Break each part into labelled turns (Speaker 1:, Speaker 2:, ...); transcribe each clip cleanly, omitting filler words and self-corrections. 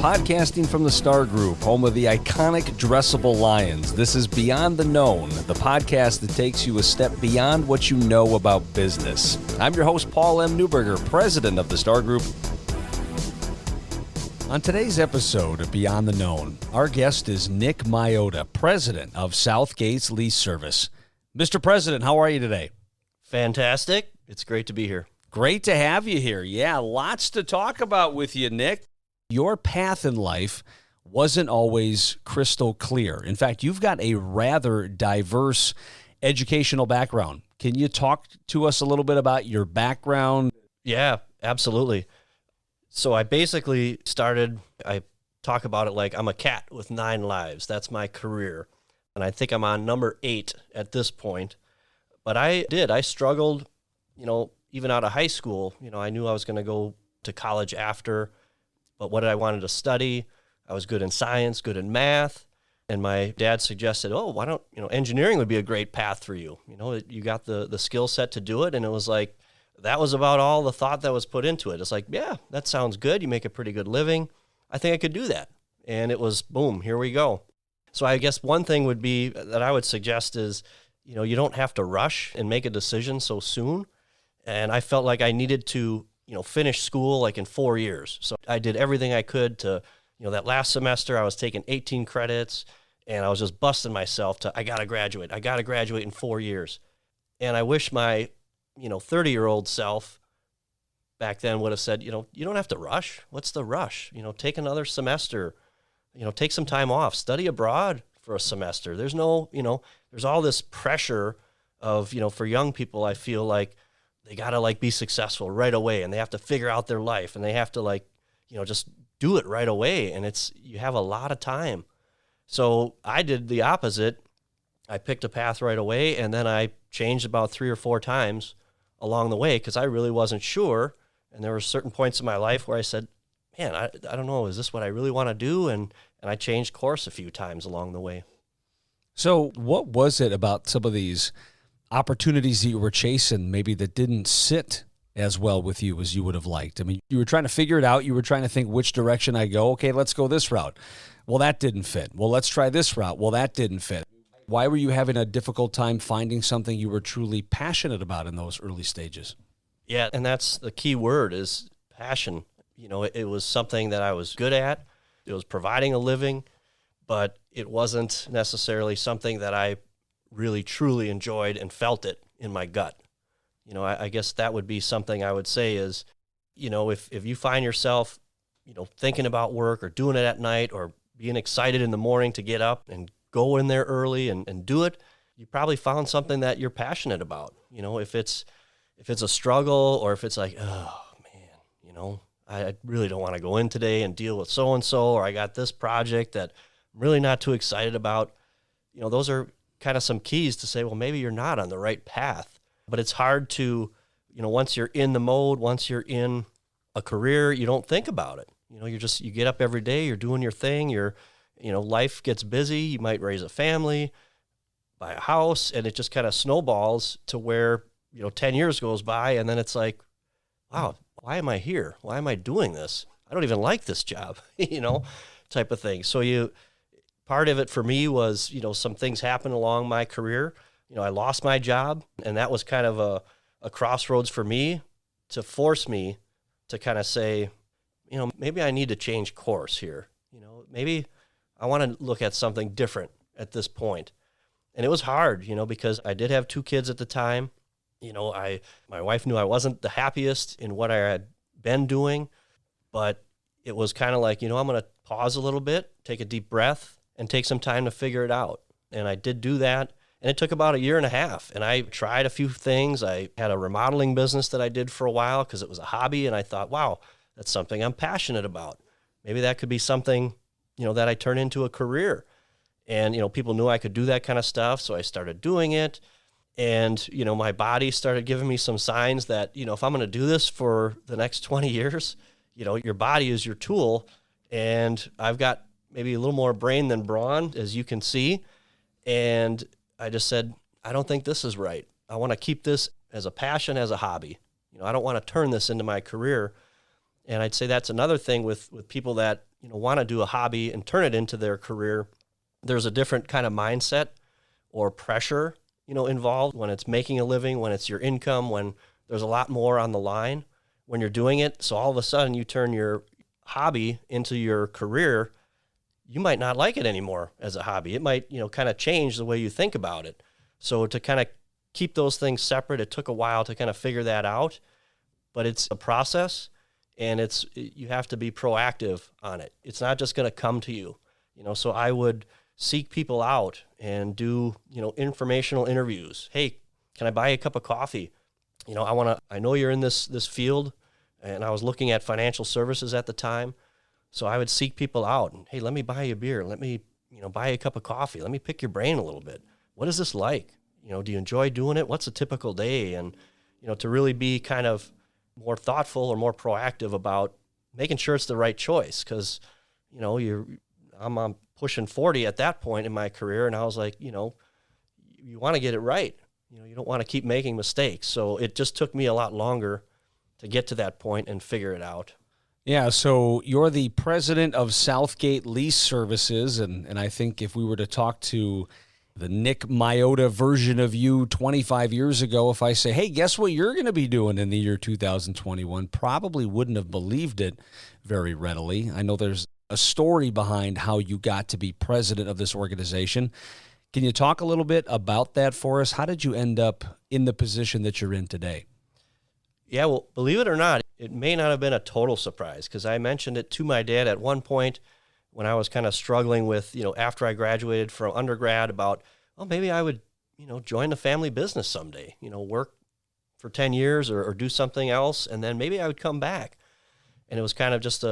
Speaker 1: Podcasting from the Star Group, home of the iconic dressable lions. This is Beyond the Known, the podcast that takes you a step beyond what you know about business. I'm your host, Paul M. Newberger, president of the Star Group. On today's episode of Beyond the Known, our guest is Nick Miota, president of Southgate Lease Service. Mr. President, how are you today?
Speaker 2: Fantastic. It's great to be here.
Speaker 1: Great to have you here. Yeah, lots to talk about with you, Nick. Your path in life wasn't always crystal clear. In fact, you've got a rather diverse educational background. Can you talk to us a little bit about your background?
Speaker 2: Yeah, absolutely. So I basically I talk about it like I'm a cat with 9 lives. That's my career. And I think I'm on number 8 at this point. But I struggled, even out of high school. I knew I was going to go to college after. But what I wanted to study, I was good in science, good in math, and my dad suggested, why don't, engineering would be a great path for you. You got the skill set to do it, and it was like, that was about all the thought that was put into it. It's like, yeah, that sounds good. You make a pretty good living. I think I could do that. And it was, boom, here we go. So I guess one thing would be that I would suggest is, you don't have to rush and make a decision so soon. And I felt like I needed to finish school like in 4 years. So I did everything I could to, that last semester I was taking 18 credits and I was just busting myself I got to graduate in 4 years. And I wish my, 30-year-old self back then would have said, you don't have to rush. What's the rush? Take another semester, take some time off, study abroad for a semester. There's no, there's all this pressure of, for young people, I feel like, they got to be successful right away and they have to figure out their life and they have to just do it right away. And you have a lot of time. So I did the opposite. I picked a path right away and then I changed about 3 or 4 times along the way because I really wasn't sure. And there were certain points in my life where I said, man, I don't know, is this what I really want to do? And I changed course a few times along the way.
Speaker 1: So what was it about some of these opportunities that you were chasing maybe that didn't sit as well with you as you would have liked? I mean, you were trying to figure it out. You were trying to think which direction I go. Okay, let's go this route. Well, that didn't fit. Well, let's try this route. Well, that didn't fit. Why were you having a difficult time finding something you were truly passionate about in those early stages?
Speaker 2: Yeah, and that's the key word is passion. It was something that I was good at. It was providing a living, but it wasn't necessarily something that I really truly enjoyed and felt it in my gut. I guess that would be something I would say is, if you find yourself, thinking about work or doing it at night or being excited in the morning to get up and go in there early and do it, you probably found something that you're passionate about. If it's a struggle or if it's like, oh man, I really don't want to go in today and deal with so-and-so, or I got this project that I'm really not too excited about. Those are kind of some keys to say, well, maybe you're not on the right path. But it's hard to, once you're in the mode, once you're in a career, you don't think about it. You get up every day, you're doing your thing, life gets busy, you might raise a family, buy a house, and it just kind of snowballs to where, 10 years goes by, and then it's like, wow, why am I here? Why am I doing this? I don't even like this job, type of thing. So part of it for me was, some things happened along my career. I lost my job, and that was kind of a crossroads for me to force me to kind of say, maybe I need to change course here. Maybe I want to look at something different at this point. And it was hard, because I did have 2 kids at the time. My wife knew I wasn't the happiest in what I had been doing, but it was kind of like, I'm going to pause a little bit, take a deep breath, and take some time to figure it out. And I did do that. And it took about 1.5 years. And I tried a few things. I had a remodeling business that I did for a while because it was a hobby. And I thought, wow, that's something I'm passionate about. Maybe that could be something, that I turn into a career. And, people knew I could do that kind of stuff. So I started doing it. And, my body started giving me some signs that, if I'm going to do this for the next 20 years, your body is your tool. And I've got maybe a little more brain than brawn, as you can see. And I just said, I don't think this is right. I want to keep this as a passion, as a hobby. I don't want to turn this into my career. And I'd say that's another thing with people that, want to do a hobby and turn it into their career, there's a different kind of mindset or pressure, involved when it's making a living, when it's your income, when there's a lot more on the line when you're doing it. So all of a sudden you turn your hobby into your career. You might not like it anymore as a hobby. It might, kind of change the way you think about it. So to kind of keep those things separate, it took a while to kind of figure that out, but it's a process, and you have to be proactive on it. It's not just going to come to you, so I would seek people out and do, informational interviews. Hey, can I buy you a cup of coffee? I know you're in this field, and I was looking at financial services at the time. So I would seek people out and, hey, let me buy you a beer. Let me, buy you a cup of coffee. Let me pick your brain a little bit. What is this like? Do you enjoy doing it? What's a typical day? And, to really be kind of more thoughtful or more proactive about making sure it's the right choice. Cause I'm pushing 40 at that point in my career. And I was like, you want to get it right. You don't want to keep making mistakes. So it just took me a lot longer to get to that point and figure it out.
Speaker 1: Yeah, so you're the president of Southgate Lease Services, and I think if we were to talk to the Nick Miota version of you 25 years ago, if I say, hey, guess what you're going to be doing in the year 2021, probably wouldn't have believed it very readily. I know there's a story behind how you got to be president of this organization. Can you talk a little bit about that for us? How did you end up in the position that you're in today?
Speaker 2: Yeah, well, believe it or not, it may not have been a total surprise, because I mentioned it to my dad at one point when I was kind of struggling with, after I graduated from undergrad about, well, maybe I would, join the family business someday, work for 10 years or do something else, and then maybe I would come back. And it was kind of just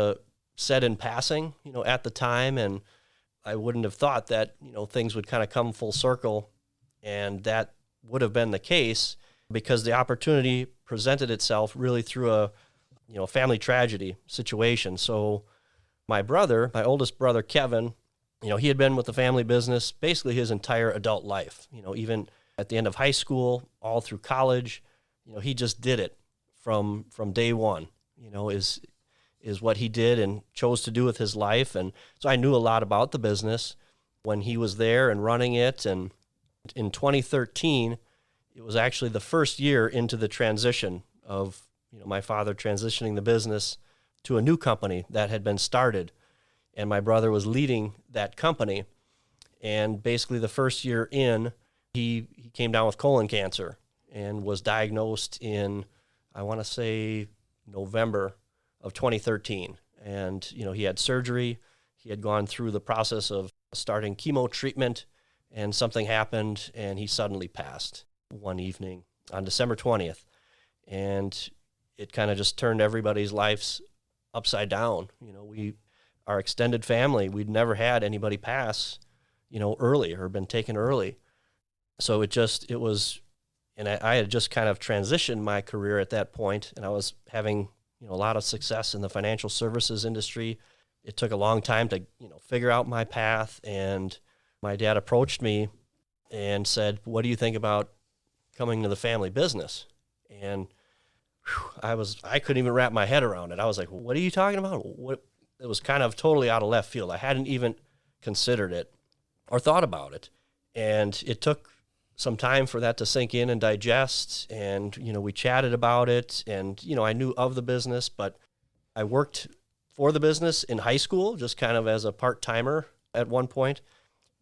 Speaker 2: said in passing, at the time, and I wouldn't have thought that, things would kind of come full circle, and that would have been the case, because the opportunity presented itself really through a family tragedy situation. So my oldest brother, Kevin, he had been with the family business basically his entire adult life, even at the end of high school, all through college, he just did it from day one, is what he did and chose to do with his life. And so I knew a lot about the business when he was there and running it. And in 2013, it was actually the first year into the transition of, my father transitioning the business to a new company that had been started. And my brother was leading that company. And basically the first year in, he came down with colon cancer and was diagnosed in, I want to say, November of 2013. And, he had surgery. He had gone through the process of starting chemo treatment, and something happened, and he suddenly passed one evening on December 20th. And it kind of just turned everybody's lives upside down. Our extended family, we'd never had anybody pass, early or been taken early. So it was, and I had just kind of transitioned my career at that point, and I was having, a lot of success in the financial services industry. It took a long time to, figure out my path. And my dad approached me and said, what do you think about coming to the family business? And I couldn't even wrap my head around it. I was like, what are you talking about? It was kind of totally out of left field. I hadn't even considered it or thought about it. And it took some time for that to sink in and digest. And, we chatted about it, and, I knew of the business, but I worked for the business in high school, just kind of as a part-timer at one point.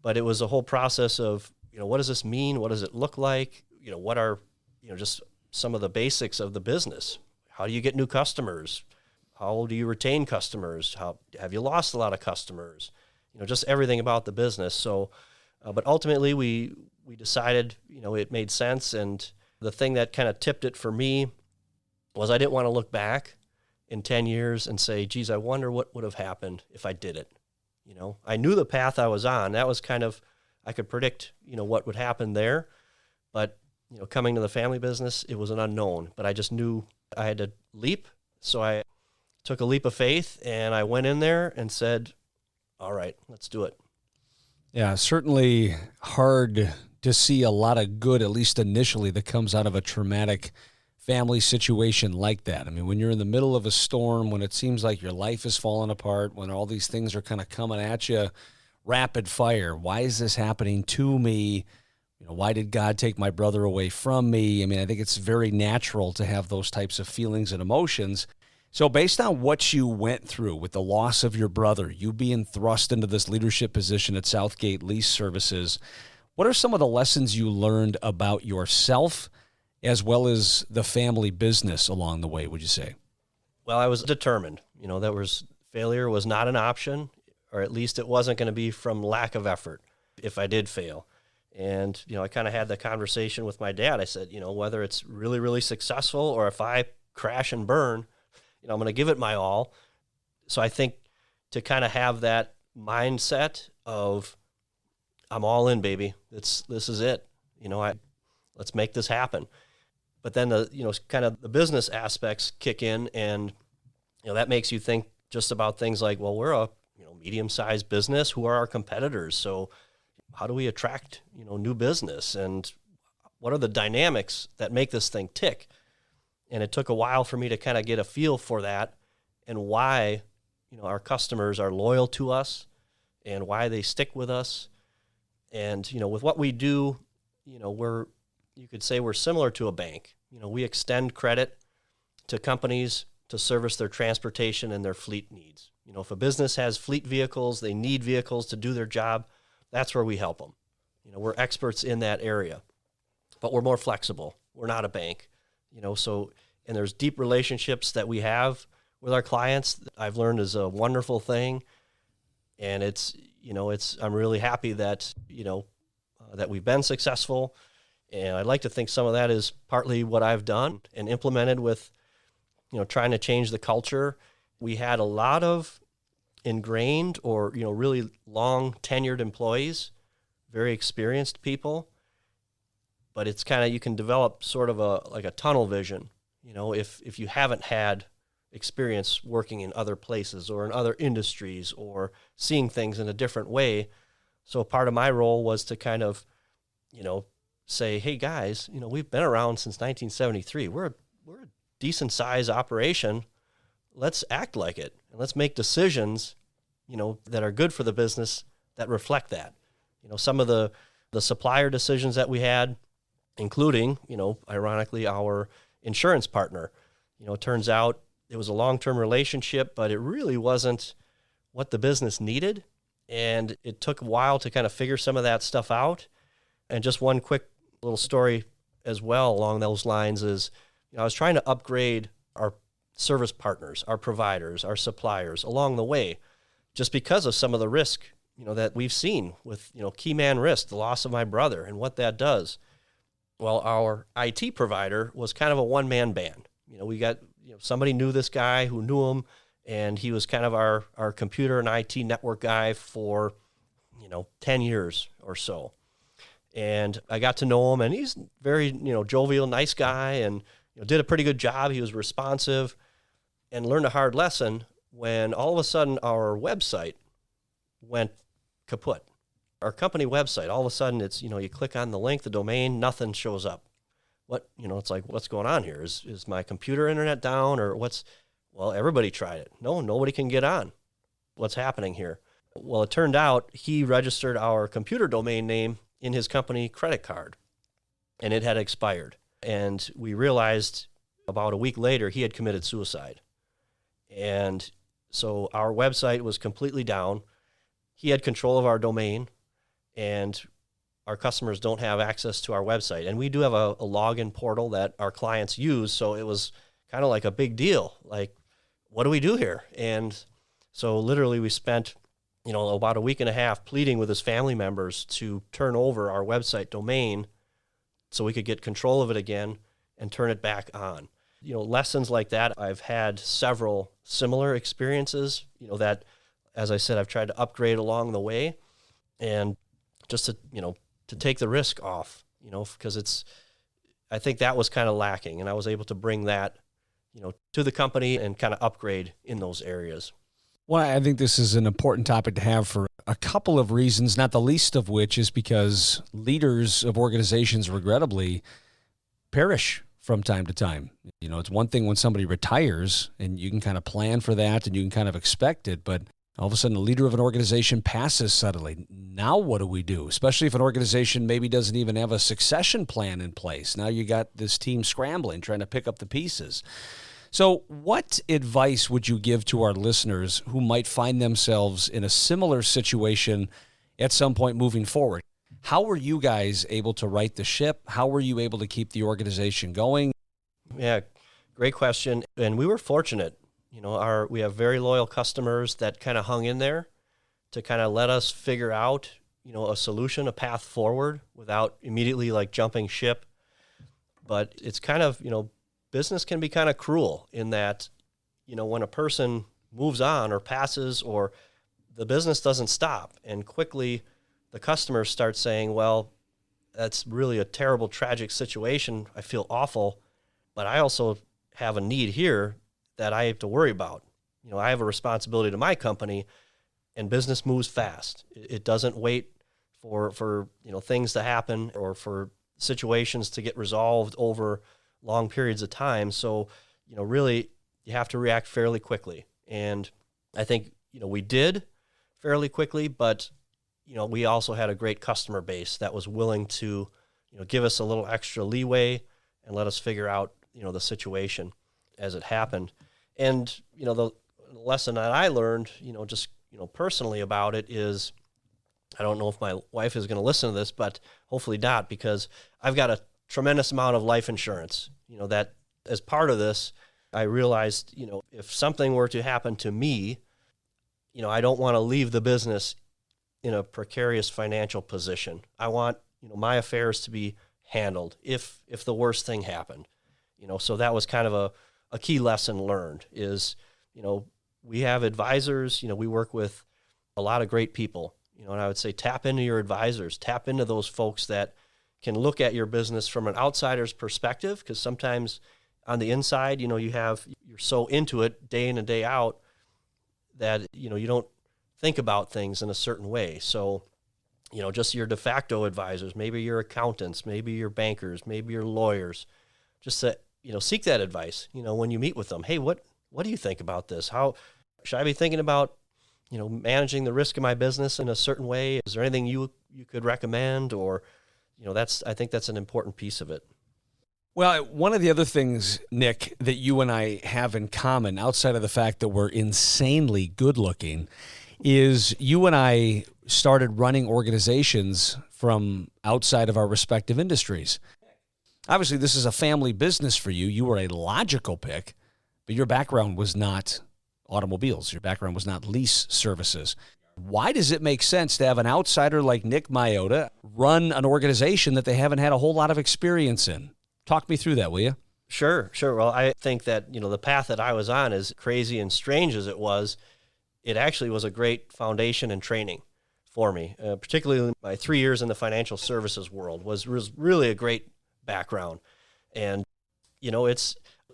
Speaker 2: But it was a whole process of, what does this mean? What does it look like? What are, just some of the basics of the business? How do you get new customers? How do you retain customers? How have you lost a lot of customers? Just everything about the business. So, but ultimately we decided, it made sense. And the thing that kind of tipped it for me was I didn't want to look back in 10 years and say, geez, I wonder what would have happened if I did it. I knew the path I was on. That was kind of, I could predict, what would happen there. But, coming to the family business, it was an unknown. But I just knew I had to leap. So I took a leap of faith, and I went in there and said, all right, let's do it.
Speaker 1: Yeah, certainly hard to see a lot of good, at least initially, that comes out of a traumatic family situation like that? I mean, when you're in the middle of a storm, when it seems like your life is falling apart, when all these things are kind of coming at you rapid fire, why is this happening to me? Why did God take my brother away from me? I mean, I think it's very natural to have those types of feelings and emotions. So based on what you went through with the loss of your brother, you being thrust into this leadership position at Southgate Lease Services, what are some of the lessons you learned about yourself as well as the family business along the way, would you say?
Speaker 2: Well, I was determined, failure was not an option, or at least it wasn't going to be from lack of effort if I did fail. And, I kind of had the conversation with my dad. I said, whether it's really, really successful or if I crash and burn, I'm going to give it my all. So I think to kind of have that mindset of, I'm all in, baby. This is it. Let's make this happen. But then kind of the business aspects kick in, and that makes you think just about things like, well, we're a medium-sized business. Who are our competitors? So how do we attract new business, and what are the dynamics that make this thing tick? And it took a while for me to kind of get a feel for that, and why our customers are loyal to us, and why they stick with us. And with what we do, you could say we're similar to a bank. We extend credit to companies to service their transportation and their fleet needs. If a business has fleet vehicles, they need vehicles to do their job, that's where we help them. We're experts in that area, but we're more flexible. We're not a bank, and there's deep relationships that we have with our clients that I've learned is a wonderful thing. And I'm really happy that, that we've been successful. And I'd like to think some of that is partly what I've done and implemented with, trying to change the culture. We had a lot of ingrained or, really long tenured employees, very experienced people, but it's kind of, you can develop sort of a tunnel vision, if you haven't had experience working in other places or in other industries or seeing things in a different way. So part of my role was to kind of, say, hey guys, we've been around since 1973. We're a decent size operation. Let's act like it, and let's make decisions, that are good for the business that reflect that. Some of the supplier decisions that we had, including, ironically, our insurance partner. It turns out it was a long-term relationship, but it really wasn't what the business needed. And it took a while to kind of figure some of that stuff out. And just one quick little story as well along those lines is, I was trying to upgrade our service partners, our providers, our suppliers along the way, just because of some of the risk, that we've seen with, key man risk, the loss of my brother and what that does. Well, our IT provider was kind of a one-man band. We got, somebody knew this guy who knew him, and he was kind of our computer and IT network guy for, 10 years or so. And I got to know him, and he's very, jovial, nice guy, and did a pretty good job. He was responsive, and learned a hard lesson when all of a sudden our website went kaput. Our company website, all of a sudden it's, you click on the link, the domain, nothing shows up. It's like, what's going on here? Is my computer internet down, or well, everybody tried it. No, nobody can get on. What's happening here? Well, it turned out he registered our computer domain name in his company credit card, and it had expired. And we realized about a week later he had committed suicide. And so our website was completely down. He had control of our domain, and our customers don't have access to our website. And we do have a login portal that our clients use, so it was kind of like a big deal. Like, what do we do here? And so literally we spent, about a week and a half pleading with his family members to turn over our website domain so we could get control of it again and turn it back on. Lessons like that, I've had several similar experiences, that, as I said, I've tried to upgrade along the way, and just to take the risk off, because I think that was kind of lacking, and I was able to bring that, to the company and kind of upgrade in those areas.
Speaker 1: Well, I think this is an important topic to have for a couple of reasons, not the least of which is because leaders of organizations, regrettably, perish from time to time. It's one thing when somebody retires and you can kind of plan for that and you can kind of expect it, but all of a sudden the leader of an organization passes suddenly. Now what do we do? Especially if an organization maybe doesn't even have a succession plan in place. Now you got this team scrambling, trying to pick up the pieces. So what advice would you give to our listeners who might find themselves in a similar situation at some point moving forward? How were you guys able to right the ship? How were you able to keep the organization going?
Speaker 2: Yeah, great question. And we were fortunate. We have very loyal customers that kind of hung in there to kind of let us figure out, a solution, a path forward without immediately like jumping ship. But it's kind of, business can be kind of cruel in that, when a person moves on or passes or the business doesn't stop and quickly the customers start saying, well, that's really a terrible, tragic situation. I feel awful, but I also have a need here that I have to worry about. I have a responsibility to my company, and business moves fast. It doesn't wait for things to happen or for situations to get resolved over long periods of time. So, really you have to react fairly quickly. And I think, we did fairly quickly, but, we also had a great customer base that was willing to, give us a little extra leeway and let us figure out, the situation as it happened. And, the lesson that I learned, just, personally about it is, I don't know if my wife is going to listen to this, but hopefully not, because I've got a tremendous amount of life insurance, that as part of this, I realized, if something were to happen to me, I don't want to leave the business in a precarious financial position. I want, my affairs to be handled if the worst thing happened, so that was kind of a key lesson learned is, we have advisors, we work with a lot of great people, and I would say tap into your advisors, tap into those folks that can look at your business from an outsider's perspective, because sometimes on the inside, you're so into it day in and day out that, you don't think about things in a certain way. So, just your de facto advisors, maybe your accountants, maybe your bankers, maybe your lawyers, just to, seek that advice, when you meet with them. Hey, what do you think about this? How should I be thinking about, managing the risk of my business in a certain way? Is there anything you could recommend? Or, I think that's an important piece of it.
Speaker 1: Well, one of the other things, Nick, that you and I have in common, outside of the fact that we're insanely good looking, is you and I started running organizations from outside of our respective industries. Obviously, this is a family business for you. You were a logical pick, but your background was not automobiles. Your background was not lease services. Why does it make sense to have an outsider like Nick Miota run an organization that they haven't had a whole lot of experience in? Talk me through that, will you?
Speaker 2: Sure. Well, I think that, the path that I was on, as crazy and strange as it was, it actually was a great foundation and training for me, particularly my 3 years in the financial services world was really a great background. And,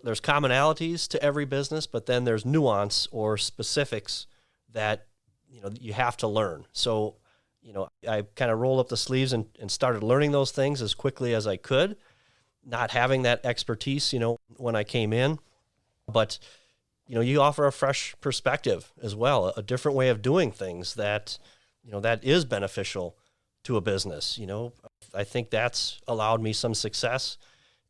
Speaker 2: there's commonalities to every business, but then there's nuance or specifics that, you have to learn. So, I kind of rolled up the sleeves and started learning those things as quickly as I could, not having that expertise, when I came in. But, you offer a fresh perspective as well, a different way of doing things that, that is beneficial to a business. I think that's allowed me some success.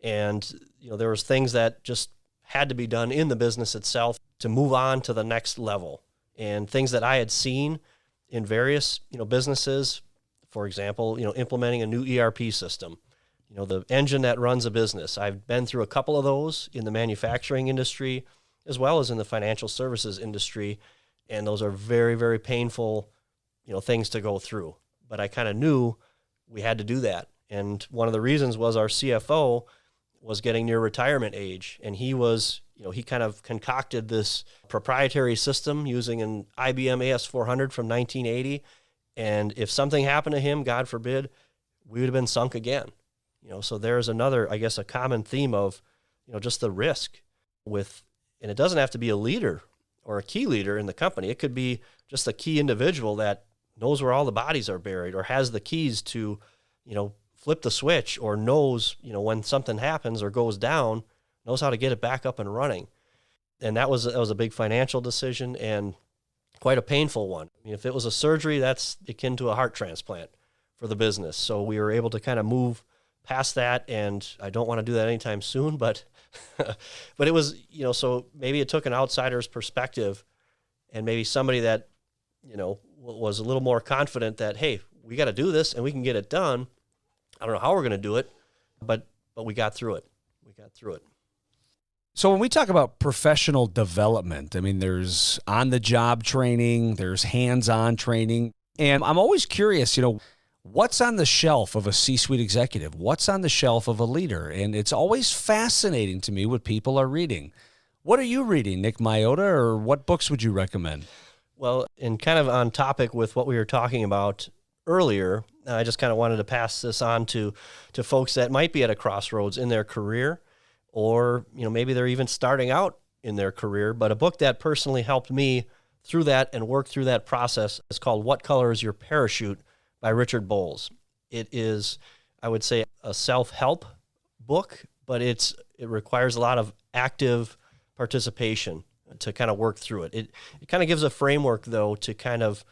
Speaker 2: And, there was things that just had to be done in the business itself to move on to the next level, and things that I had seen in various, businesses, for example, implementing a new ERP system, the engine that runs a business. I've been through a couple of those in the manufacturing industry as well as in the financial services industry. And those are very, very painful, things to go through. But I kind of knew we had to do that. And one of the reasons was our CFO was getting near retirement age. And he was, he kind of concocted this proprietary system using an IBM AS400 from 1980. And if something happened to him, God forbid, we would have been sunk again. So there's another, I guess, a common theme of, just the risk with, and it doesn't have to be a leader or a key leader in the company. It could be just a key individual that knows where all the bodies are buried or has the keys to, flipped the switch or knows, when something happens or goes down, knows how to get it back up and running. And that was a big financial decision and quite a painful one. I mean, if it was a surgery, that's akin to a heart transplant for the business. So we were able to kind of move past that, and I don't want to do that anytime soon, but but it was, so maybe it took an outsider's perspective and maybe somebody that, was a little more confident that, hey, we got to do this and we can get it done. I don't know how we're going to do it, but we got through it.
Speaker 1: So when we talk about professional development, I mean, there's on-the-job training, there's hands-on training, and I'm always curious, what's on the shelf of a C-suite executive? What's on the shelf of a leader? And it's always fascinating to me what people are reading. What are you reading, Nick Miota, or what books would you recommend?
Speaker 2: Well, and kind of on topic with what we were talking about earlier, I just kind of wanted to pass this on to folks that might be at a crossroads in their career, or maybe they're even starting out in their career. But a book that personally helped me through that and work through that process is called What Color is Your Parachute by Richard Bowles. It is, I would say, a self-help book, but it requires a lot of active participation to kind of work through it. It kind of gives a framework, though, to kind of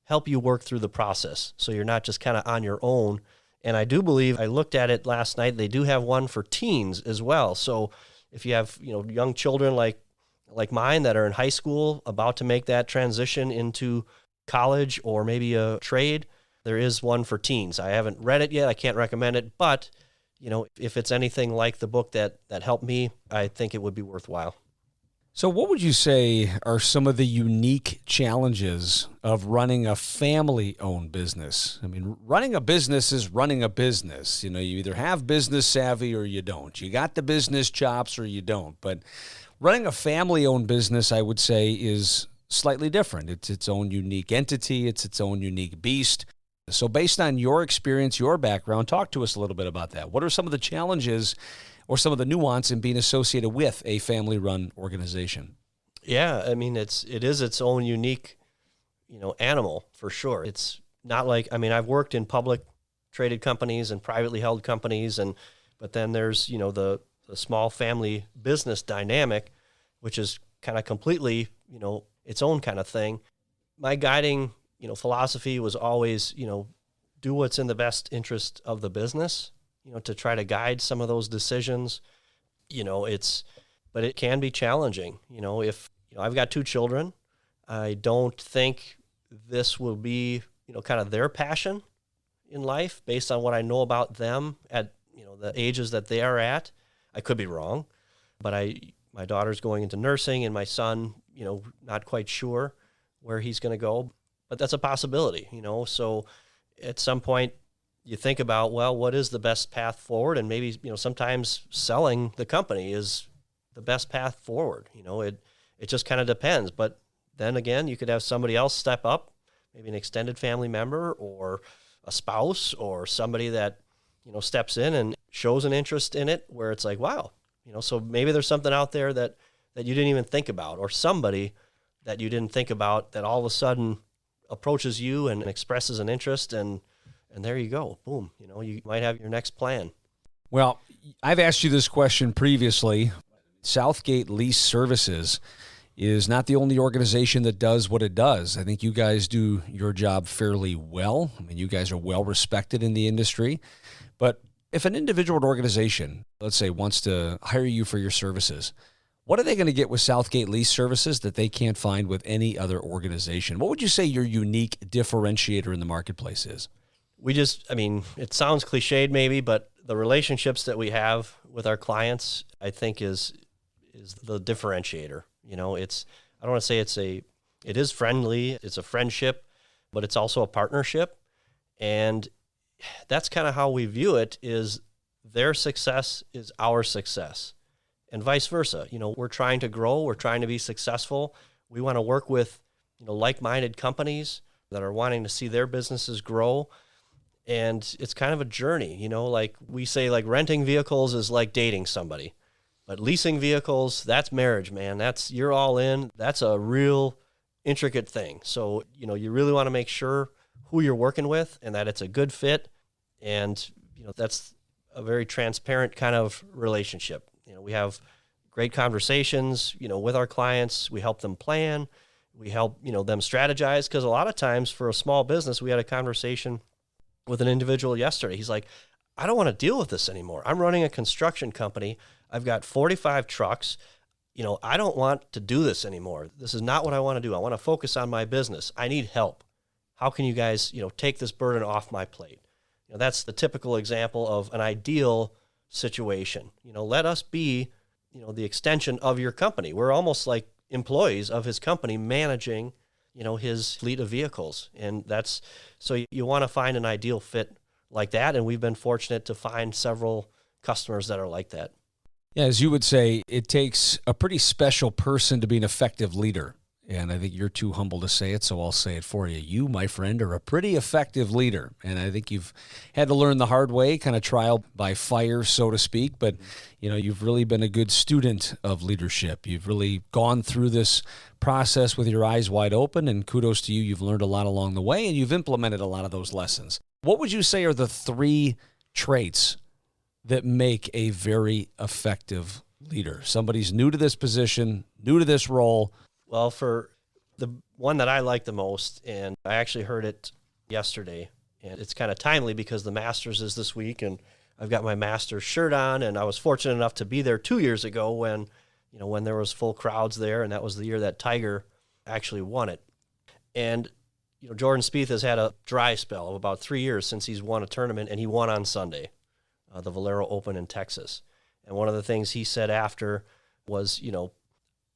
Speaker 2: help you work through the process, so you're not just kind of on your own. And I do believe, I looked at it last night, they do have one for teens as well. So if you have young children like mine that are in high school about to make that transition into college or maybe a trade, there is one for teens. I haven't read it yet. I can't recommend it, but if it's anything like the book that helped me, I think it would be worthwhile.
Speaker 1: So what would you say are some of the unique challenges of running a family-owned business? I mean, running a business is running a business. You either have business savvy or you don't. You got the business chops or you don't. But running a family-owned business, I would say, is slightly different. It's its own unique entity. It's its own unique beast. So based on your experience, your background, talk to us a little bit about that. What are some of the challenges or some of the nuance in being associated with a family-run organization?
Speaker 2: Yeah, I mean, it is its own unique, animal for sure. It's not like, I've worked in public traded companies and privately held companies, but then there's, the small family business dynamic, which is kind of completely, its own kind of thing. My guiding, philosophy was always, do what's in the best interest of the business, to try to guide some of those decisions. But it can be challenging. If I've got 2 children, I don't think this will be, kind of their passion in life based on what I know about them at, the ages that they are at. I could be wrong, but my daughter's going into nursing and my son, not quite sure where he's going to go, but that's a possibility, so at some point you think about, well, what is the best path forward? And maybe, sometimes selling the company is the best path forward. It just kind of depends. But then again, you could have somebody else step up, maybe an extended family member or a spouse or somebody that, steps in and shows an interest in it where it's like, wow, so maybe there's something out there that you didn't even think about, or somebody that you didn't think about that all of a sudden approaches you and expresses an interest, and there you go. Boom. You might have your next plan.
Speaker 1: Well, I've asked you this question previously. Southgate Lease Services is not the only organization that does what it does. I think you guys do your job fairly well. You guys are well respected in the industry. But if an individual organization, let's say, wants to hire you for your services, what are they going to get with Southgate Lease Services that they can't find with any other organization? What would you say your unique differentiator in the marketplace is?
Speaker 2: It sounds cliched maybe, but the relationships that we have with our clients, I think is the differentiator. I don't want to say it is friendly, it's a friendship, but it's also a partnership. And that's kind of how we view it, is their success is our success and vice versa. We're trying to grow, we're trying to be successful. We want to work with, like-minded companies that are wanting to see their businesses grow. And it's kind of a journey, like we say, like renting vehicles is like dating somebody, but leasing vehicles, that's marriage, man. You're all in. That's a real intricate thing. So, you really want to make sure who you're working with and that it's a good fit. And, that's a very transparent kind of relationship. We have great conversations, with our clients. We help them plan. We help, them strategize, because a lot of times for a small business, we had a conversation with an individual yesterday. He's like, I don't want to deal with this anymore. I'm running a construction company. I've got 45 trucks. I don't want to do this anymore. This is not what I want to do. I want to focus on my business. I need help. How can you guys, take this burden off my plate? That's the typical example of an ideal situation. Let us be, the extension of your company. We're almost like employees of his company managing, his fleet of vehicles. And that's, so you want to find an ideal fit like that. And we've been fortunate to find several customers that are like that.
Speaker 1: Yeah, as you would say, it takes a pretty special person to be an effective leader. And I think you're too humble to say it, so I'll say it for you. You, my friend, are a pretty effective leader. And I think you've had to learn the hard way, kind of trial by fire, so to speak. But, you've really been a good student of leadership. You've really gone through this process with your eyes wide open, and kudos to you. You've learned a lot along the way, and you've implemented a lot of those lessons. What would you say are the 3 traits that make a very effective leader? Somebody's new to this position, new to this role.
Speaker 2: Well, for the one that I like the most, and I actually heard it yesterday, and it's kind of timely because the Masters is this week, and I've got my Masters shirt on, and I was fortunate enough to be there 2 years ago when there was full crowds there, and that was the year that Tiger actually won it. And, Jordan Spieth has had a dry spell of about 3 years since he's won a tournament, and he won on Sunday, the Valero Open in Texas. And one of the things he said after was,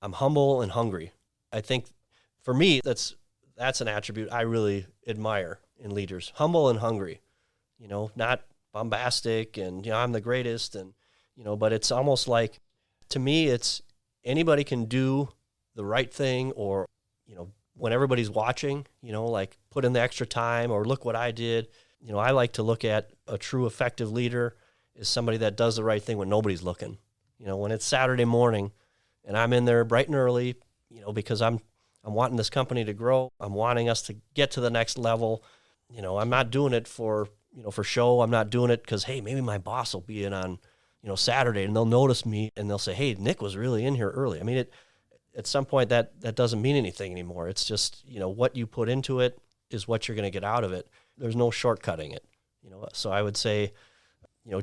Speaker 2: I'm humble and hungry. I think for me, that's an attribute I really admire in leaders. Humble and hungry, not bombastic and, I'm the greatest. And, but it's almost like, to me, it's anybody can do the right thing, or, when everybody's watching, like put in the extra time, or look what I did. I like to look at a true effective leader as somebody that does the right thing when nobody's looking. When it's Saturday morning and I'm in there bright and early, because I'm wanting this company to grow. I'm wanting us to get to the next level. I'm not doing it for show. I'm not doing it because, hey, maybe my boss will be in on, Saturday and they'll notice me and they'll say, hey, Nick was really in here early. I mean, at some point that doesn't mean anything anymore. It's just, what you put into it is what you're going to get out of it. There's no shortcutting it, So I would say,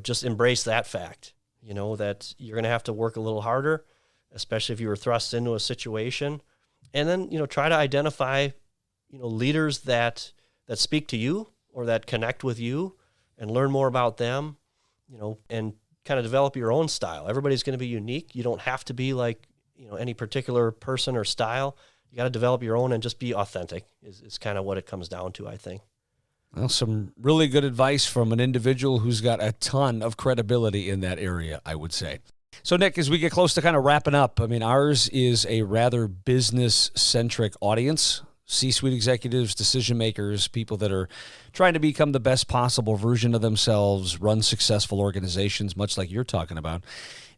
Speaker 2: just embrace that fact, that you're going to have to work a little harder, especially if you were thrust into a situation. And then, try to identify, leaders that speak to you or that connect with you, and learn more about them, and kind of develop your own style. Everybody's going to be unique. You don't have to be like, any particular person or style. You got to develop your own and just be authentic is kind of what it comes down to, I think.
Speaker 1: Well, some really good advice from an individual who's got a ton of credibility in that area, I would say. So, Nick, as we get close to kind of wrapping up, I mean, ours is a rather business-centric audience. C-suite executives, decision makers, people that are trying to become the best possible version of themselves, run successful organizations, much like you're talking about.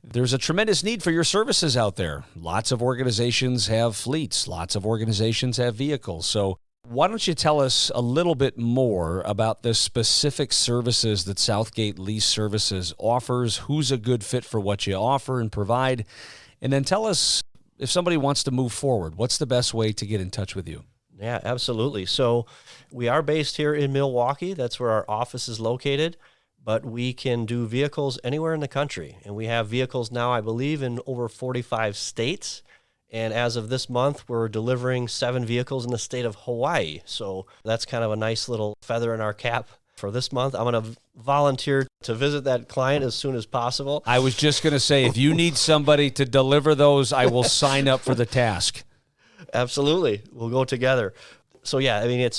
Speaker 1: There's a tremendous need for your services out there. Lots of organizations have fleets. Lots of organizations have vehicles. So why don't you tell us a little bit more about the specific services that Southgate Lease Services offers, who's a good fit for what you offer and provide, and then tell us if somebody wants to move forward, what's the best way to get in touch with you?
Speaker 2: Yeah, absolutely. So we are based here in Milwaukee. That's where our office is located, but we can do vehicles anywhere in the country. And we have vehicles now, I believe, in over 45 states. And as of this month, we're delivering 7 vehicles in the state of Hawaii. So that's kind of a nice little feather in our cap for this month. I'm going to volunteer to visit that client as soon as possible.
Speaker 1: I was just going to say, if you need somebody to deliver those, I will sign up for the task.
Speaker 2: Absolutely. We'll go together. So yeah, I mean,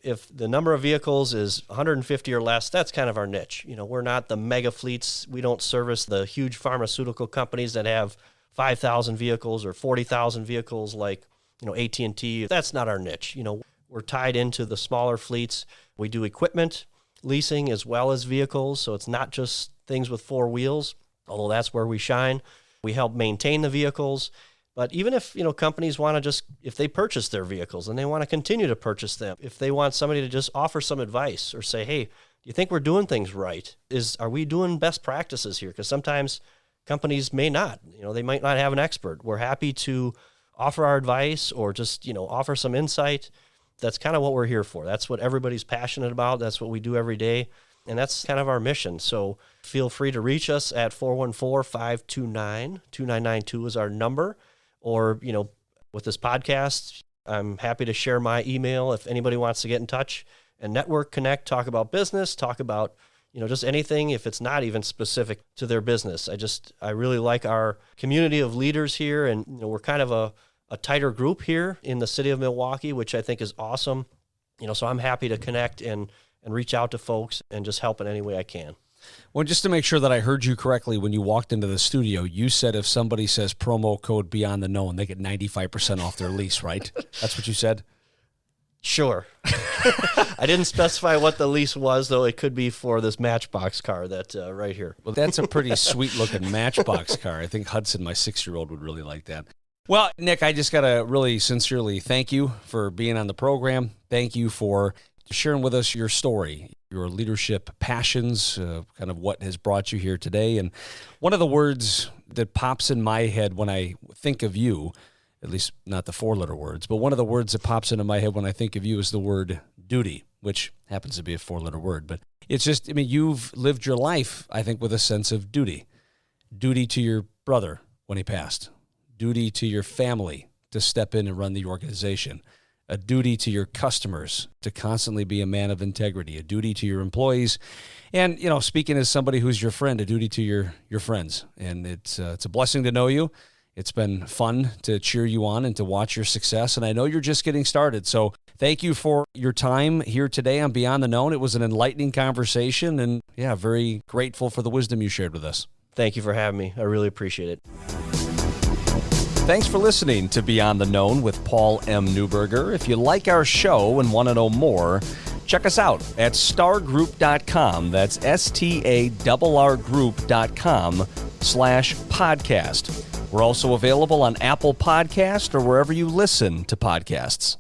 Speaker 2: if the number of vehicles is 150 or less, that's kind of our niche. We're not the mega fleets. We don't service the huge pharmaceutical companies that have 5,000 vehicles or 40,000 vehicles like, AT&T. That's not our niche. We're tied into the smaller fleets. We do equipment leasing as well as vehicles. So it's not just things with 4 wheels, although that's where we shine. We help maintain the vehicles. But even if, companies want to if they purchase their vehicles and they want to continue to purchase them, if they want somebody to just offer some advice or say, hey, Do you think we're doing things right? Are we doing best practices here? Because sometimes companies may not. They might not have an expert. We're happy to offer our advice or just, offer some insight. That's kind of what we're here for. That's what everybody's passionate about. That's what we do every day. And that's kind of our mission. So feel free to reach us at 414-529-2992 is our number. Or, with this podcast, I'm happy to share my email if anybody wants to get in touch and network, connect, talk about business, talk about, just anything if it's not even specific to their business. I really like our community of leaders here, and we're kind of a tighter group here in the city of Milwaukee, which I think is awesome. So I'm happy to connect and reach out to folks and just help in any way I can.
Speaker 1: Well, just to make sure that I heard you correctly, when you walked into the studio, you said if somebody says promo code Beyond the Known, they get 95% off their lease, right? That's what you said?
Speaker 2: Sure. I didn't specify what the lease was, though. It could be for this Matchbox car that right here.
Speaker 1: Well, that's a pretty sweet-looking Matchbox car. I think Hudson, my 6-year-old, would really like that. Well, Nick, I just got to really sincerely thank you for being on the program. Thank you for sharing with us your story, your leadership passions, kind of what has brought you here today. And one of the words that pops in my head when I think of you, at least not the 4-letter words, but one of the words that pops into my head when I think of you is the word duty, which happens to be a 4-letter word. But it's just, you've lived your life, I think, with a sense of duty. Duty to your brother when he passed. Duty to your family to step in and run the organization. A duty to your customers to constantly be a man of integrity, a duty to your employees, and, speaking as somebody who's your friend, a duty to your friends. And it's a blessing to know you. It's been fun to cheer you on and to watch your success, and I know you're just getting started. So thank you for your time here today on Beyond the Known. It was an enlightening conversation, and, very grateful for the wisdom you shared with us.
Speaker 2: Thank you for having me. I really appreciate it.
Speaker 1: Thanks for listening to Beyond the Known with Paul M. Newberger. If you like our show and want to know more, check us out at stargroup.com. That's starrgroup.com/podcast. We're also available on Apple Podcast or wherever you listen to podcasts.